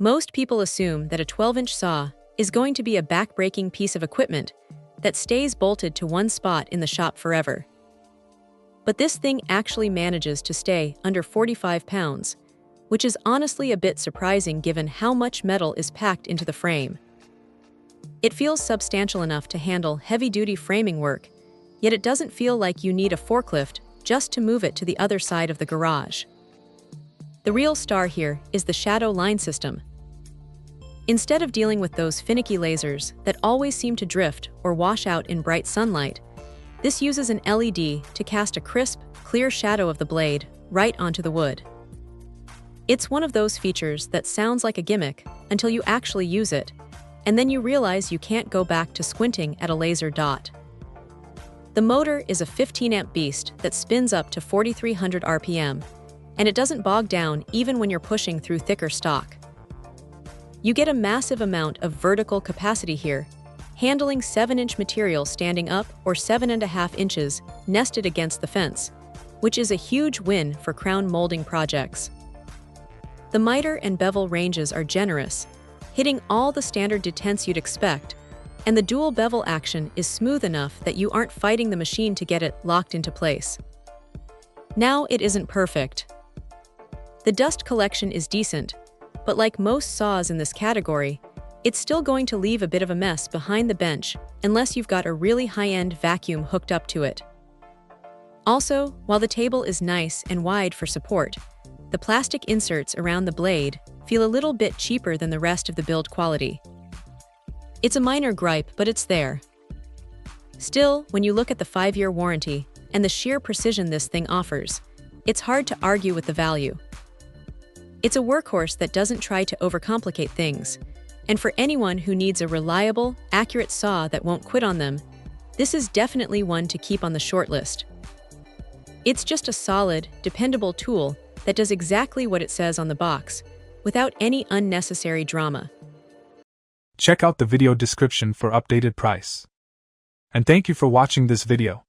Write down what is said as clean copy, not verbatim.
Most people assume that a 12-inch saw is going to be a back-breaking piece of equipment that stays bolted to one spot in the shop forever. But this thing actually manages to stay under 45 pounds, which is honestly a bit surprising given how much metal is packed into the frame. It feels substantial enough to handle heavy-duty framing work, yet it doesn't feel like you need a forklift just to move it to the other side of the garage. The real star here is the shadow line system. Instead of dealing with those finicky lasers that always seem to drift or wash out in bright sunlight, this uses an LED to cast a crisp, clear shadow of the blade right onto the wood. It's one of those features that sounds like a gimmick until you actually use it, and then you realize you can't go back to squinting at a laser dot. The motor is a 15-amp beast that spins up to 4,300 RPM, and it doesn't bog down even when you're pushing through thicker stock. You get a massive amount of vertical capacity here, handling 7-inch material standing up or 7.5 inches nested against the fence, which is a huge win for crown molding projects. The miter and bevel ranges are generous, hitting all the standard detents you'd expect, and the dual bevel action is smooth enough that you aren't fighting the machine to get it locked into place. Now, it isn't perfect. The dust collection is decent, but like most saws in this category, it's still going to leave a bit of a mess behind the bench unless you've got a really high-end vacuum hooked up to it. Also, while the table is nice and wide for support, the plastic inserts around the blade feel a little bit cheaper than the rest of the build quality. It's a minor gripe, but it's there. Still, when you look at the 5-year warranty and the sheer precision this thing offers, it's hard to argue with the value. It's a workhorse that doesn't try to overcomplicate things, and for anyone who needs a reliable, accurate saw that won't quit on them, this is definitely one to keep on the short list. It's just a solid, dependable tool that does exactly what it says on the box, without any unnecessary drama. Check out the video description for updated price. And thank you for watching this video.